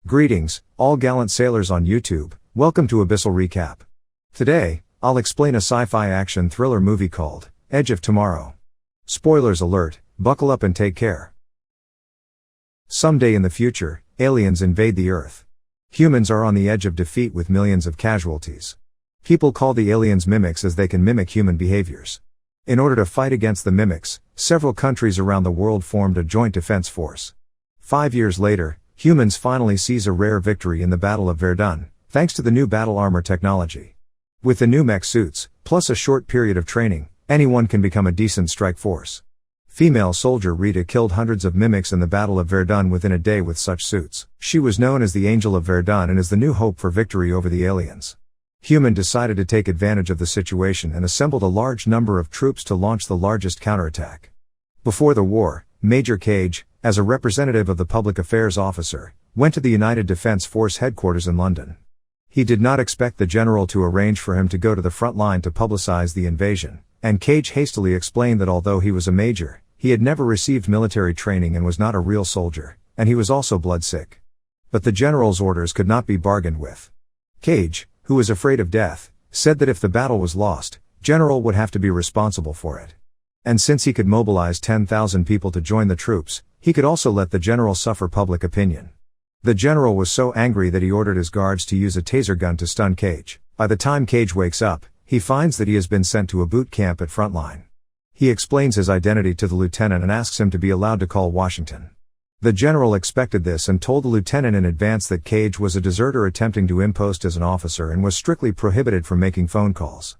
Greetings, all gallant sailors on YouTube, welcome to Abyssal Recap. Today, I'll explain a sci-fi action thriller movie called Edge of Tomorrow. Spoilers alert, buckle up and take care. Someday in the future, aliens invade the Earth. Humans are on the edge of defeat with millions of casualties. People call the aliens mimics as they can mimic human behaviors. In order to fight against the mimics, several countries around the world formed a joint defense force. 5 years later, humans finally seize a rare victory in the Battle of Verdun, thanks to the new battle armor technology. With the new mech suits, plus a short period of training, anyone can become a decent strike force. Female soldier Rita killed hundreds of mimics in the Battle of Verdun within a day with such suits. She was known as the Angel of Verdun and is the new hope for victory over the aliens. Human decided to take advantage of the situation and assembled a large number of troops to launch the largest counterattack. Before the war, Major Cage, as a representative of the public affairs officer, went to the United Defense Force headquarters in London. He did not expect the general to arrange for him to go to the front line to publicize the invasion, and Cage hastily explained that although he was a major, he had never received military training and was not a real soldier, and he was also bloodsick. But the general's orders could not be bargained with. Cage, who was afraid of death, said that if the battle was lost, General would have to be responsible for it. And since he could mobilize 10,000 people to join the troops, he could also let the general suffer public opinion. The general was so angry that he ordered his guards to use a taser gun to stun Cage. By the time Cage wakes up, he finds that he has been sent to a boot camp at Frontline. He explains his identity to the lieutenant and asks him to be allowed to call Washington. The general expected this and told the lieutenant in advance that Cage was a deserter attempting to impost as an officer and was strictly prohibited from making phone calls.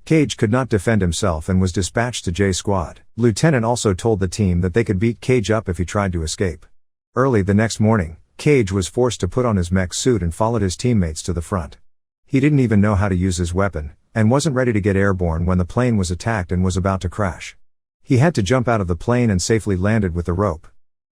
Cage could not defend himself and was dispatched to J Squad. Lieutenant also told the team that they could beat Cage up if he tried to escape. Early the next morning, Cage was forced to put on his mech suit and followed his teammates to the front. He didn't even know how to use his weapon, and wasn't ready to get airborne when the plane was attacked and was about to crash. He had to jump out of the plane and safely landed with the rope.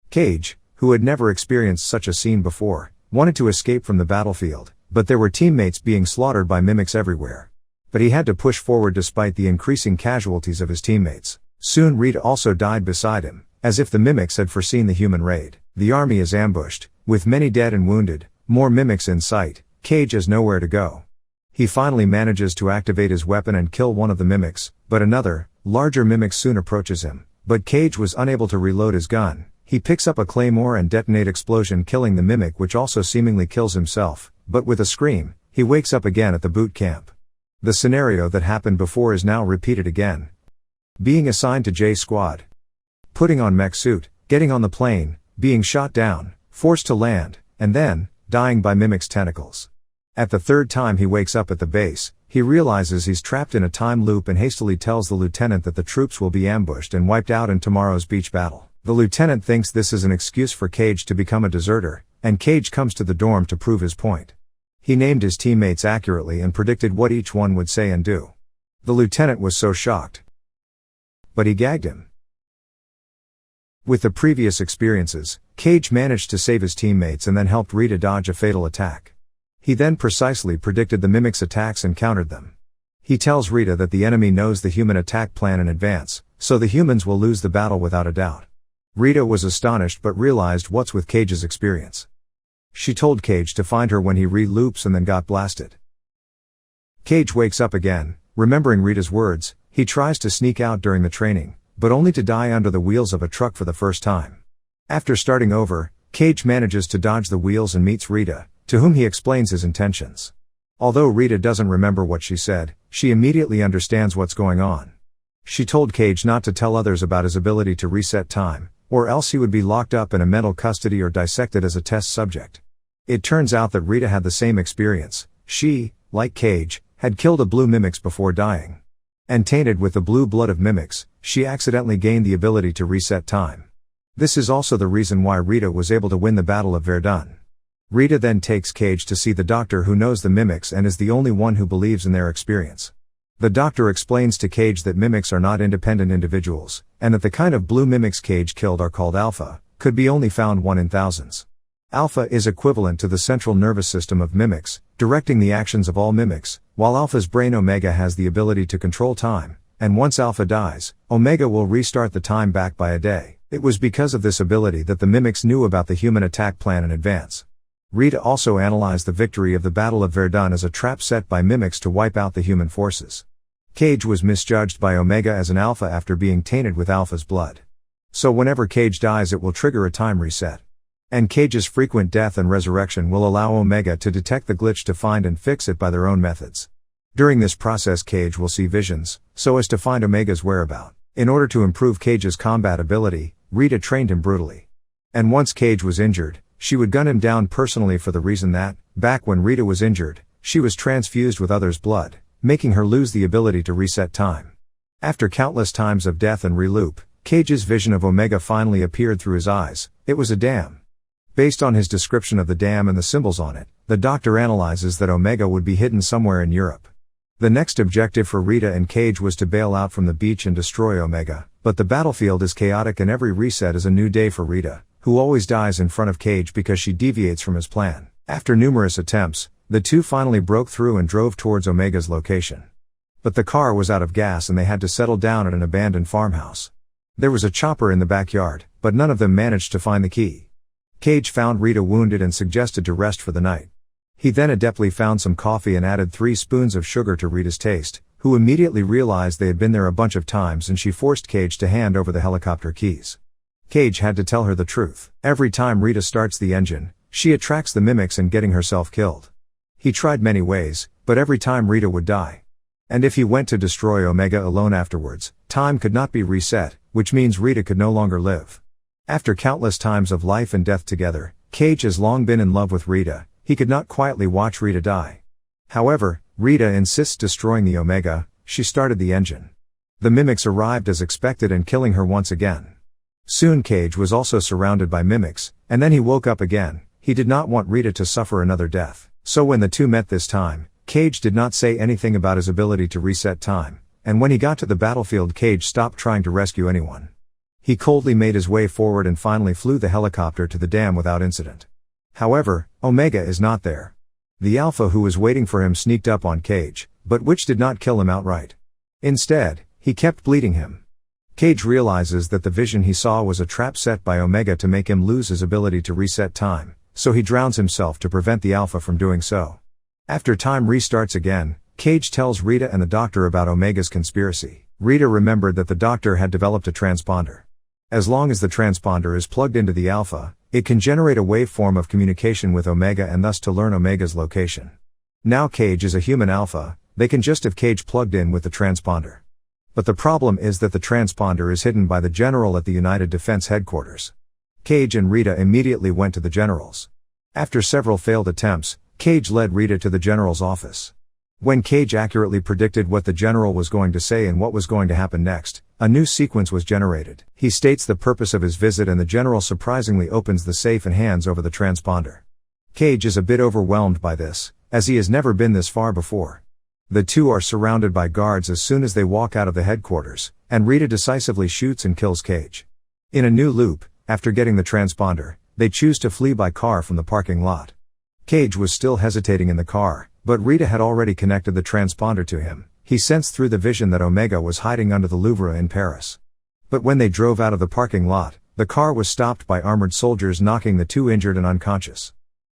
Cage, who had never experienced such a scene before, wanted to escape from the battlefield, but there were teammates being slaughtered by mimics everywhere. But he had to push forward despite the increasing casualties of his teammates. Soon Rita also died beside him, as if the mimics had foreseen the human raid. The army is ambushed, with many dead and wounded, more mimics in sight. Cage has nowhere to go. He finally manages to activate his weapon and kill one of the mimics, but another, larger mimic soon approaches him. But Cage was unable to reload his gun. He picks up a claymore and detonate explosion, killing the mimic, which also seemingly kills himself, but with a scream, he wakes up again at the boot camp. The scenario that happened before is now repeated again. Being assigned to J Squad. Putting on mech suit, getting on the plane, being shot down, forced to land, and then, dying by mimics' tentacles. At the third time he wakes up at the base, he realizes he's trapped in a time loop and hastily tells the lieutenant that the troops will be ambushed and wiped out in tomorrow's beach battle. The lieutenant thinks this is an excuse for Cage to become a deserter, and Cage comes to the dorm to prove his point. He named his teammates accurately and predicted what each one would say and do. The lieutenant was so shocked. But he gagged him. With the previous experiences, Cage managed to save his teammates and then helped Rita dodge a fatal attack. He then precisely predicted the mimics' attacks and countered them. He tells Rita that the enemy knows the human attack plan in advance, so the humans will lose the battle without a doubt. Rita was astonished but realized what's with Cage's experience. She told Cage to find her when he re-loops and then got blasted. Cage wakes up again, remembering Rita's words. He tries to sneak out during the training, but only to die under the wheels of a truck for the first time. After starting over, Cage manages to dodge the wheels and meets Rita, to whom he explains his intentions. Although Rita doesn't remember what she said, she immediately understands what's going on. She told Cage not to tell others about his ability to reset time, or else he would be locked up in a mental custody or dissected as a test subject. It turns out that Rita had the same experience. She, like Cage, had killed a blue mimics before dying. And tainted with the blue blood of mimics, she accidentally gained the ability to reset time. This is also the reason why Rita was able to win the Battle of Verdun. Rita then takes Cage to see the doctor who knows the mimics and is the only one who believes in their experience. The doctor explains to Cage that mimics are not independent individuals, and that the kind of blue mimics Cage killed are called alpha, could be only found one in thousands. Alpha is equivalent to the central nervous system of mimics, directing the actions of all mimics, while Alpha's brain Omega has the ability to control time, and once Alpha dies, Omega will restart the time back by a day. It was because of this ability that the mimics knew about the human attack plan in advance. Rita also analyzed the victory of the Battle of Verdun as a trap set by mimics to wipe out the human forces. Cage was misjudged by Omega as an Alpha after being tainted with Alpha's blood. So whenever Cage dies it will trigger a time reset. And Cage's frequent death and resurrection will allow Omega to detect the glitch to find and fix it by their own methods. During this process Cage will see visions, so as to find Omega's whereabout. In order to improve Cage's combat ability, Rita trained him brutally. And once Cage was injured, she would gun him down personally for the reason that, back when Rita was injured, she was transfused with others' blood, making her lose the ability to reset time. After countless times of death and reloop, Cage's vision of Omega finally appeared through his eyes. It was a dam. Based on his description of the dam and the symbols on it, the Doctor analyzes that Omega would be hidden somewhere in Europe. The next objective for Rita and Cage was to bail out from the beach and destroy Omega, but the battlefield is chaotic and every reset is a new day for Rita, who always dies in front of Cage because she deviates from his plan. After numerous attempts, the two finally broke through and drove towards Omega's location. But the car was out of gas and they had to settle down at an abandoned farmhouse. There was a chopper in the backyard, but none of them managed to find the key. Cage found Rita wounded and suggested to rest for the night. He then adeptly found some coffee and added 3 spoons of sugar to Rita's taste, who immediately realized they had been there a bunch of times and she forced Cage to hand over the helicopter keys. Cage had to tell her the truth. Every time Rita starts the engine, she attracts the mimics and getting herself killed. He tried many ways, but every time Rita would die. And if he went to destroy Omega alone afterwards, time could not be reset, which means Rita could no longer live. After countless times of life and death together, Cage has long been in love with Rita. He could not quietly watch Rita die. However, Rita insists destroying the Omega. She started the engine. The mimics arrived as expected and killing her once again. Soon Cage was also surrounded by mimics, and then he woke up again. He did not want Rita to suffer another death. So when the two met this time, Cage did not say anything about his ability to reset time, and when he got to the battlefield Cage stopped trying to rescue anyone. He coldly made his way forward and finally flew the helicopter to the dam without incident. However, Omega is not there. The Alpha who was waiting for him sneaked up on Cage, but which did not kill him outright. Instead, he kept bleeding him. Cage realizes that the vision he saw was a trap set by Omega to make him lose his ability to reset time, so he drowns himself to prevent the Alpha from doing so. After time restarts again, Cage tells Rita and the Doctor about Omega's conspiracy. Rita remembered that the Doctor had developed a transponder. As long as the transponder is plugged into the Alpha, it can generate a waveform of communication with Omega and thus to learn Omega's location. Now Cage is a human Alpha, they can just have Cage plugged in with the transponder. But the problem is that the transponder is hidden by the General at the United Defense Headquarters. Cage and Rita immediately went to the General's. After several failed attempts, Cage led Rita to the General's office. When Cage accurately predicted what the General was going to say and what was going to happen next, a new sequence was generated. He states the purpose of his visit and the General surprisingly opens the safe and hands over the transponder. Cage is a bit overwhelmed by this, as he has never been this far before. The two are surrounded by guards as soon as they walk out of the headquarters, and Rita decisively shoots and kills Cage. In a new loop, after getting the transponder, they choose to flee by car from the parking lot. Cage was still hesitating in the car, but Rita had already connected the transponder to him. He sensed through the vision that Omega was hiding under the Louvre in Paris. But when they drove out of the parking lot, the car was stopped by armored soldiers knocking the two injured and unconscious.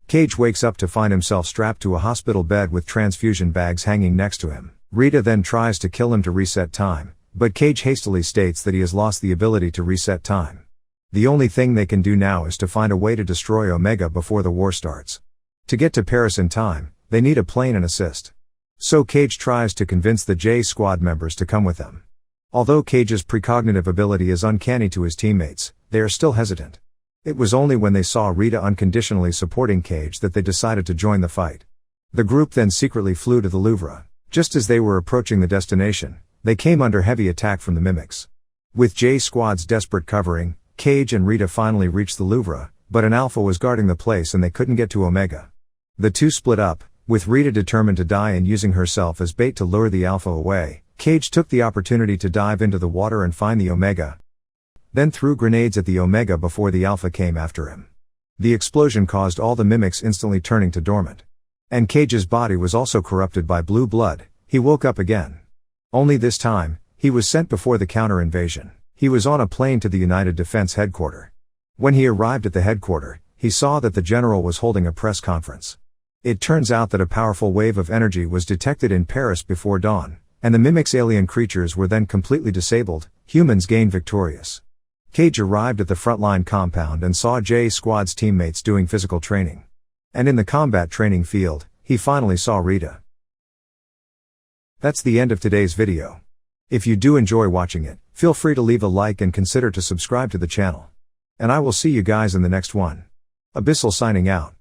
Cage wakes up to find himself strapped to a hospital bed with transfusion bags hanging next to him. Rita then tries to kill him to reset time, but Cage hastily states that he has lost the ability to reset time. The only thing they can do now is to find a way to destroy Omega before the war starts. To get to Paris in time, they need a plane and assist. So Cage tries to convince the J Squad members to come with them. Although Cage's precognitive ability is uncanny to his teammates, they are still hesitant. It was only when they saw Rita unconditionally supporting Cage that they decided to join the fight. The group then secretly flew to the Louvre. Just as they were approaching the destination, they came under heavy attack from the mimics. With J Squad's desperate covering, Cage and Rita finally reached the Louvre, but an Alpha was guarding the place and they couldn't get to Omega. The two split up, with Rita determined to die and using herself as bait to lure the Alpha away. Cage took the opportunity to dive into the water and find the Omega, then threw grenades at the Omega before the Alpha came after him. The explosion caused all the mimics instantly turning to dormant. And Cage's body was also corrupted by blue blood. He woke up again. Only this time, he was sent before the counter-invasion. He was on a plane to the United Defense Headquarters. When he arrived at the headquarters, he saw that the general was holding a press conference. It turns out that a powerful wave of energy was detected in Paris before dawn, and the Mimic's alien creatures were then completely disabled. Humans gained victorious. Cage arrived at the frontline compound and saw J Squad's teammates doing physical training. And in the combat training field, he finally saw Rita. That's the end of today's video. If you do enjoy watching it, feel free to leave a like and consider to subscribe to the channel. And I will see you guys in the next one. Abyssal signing out.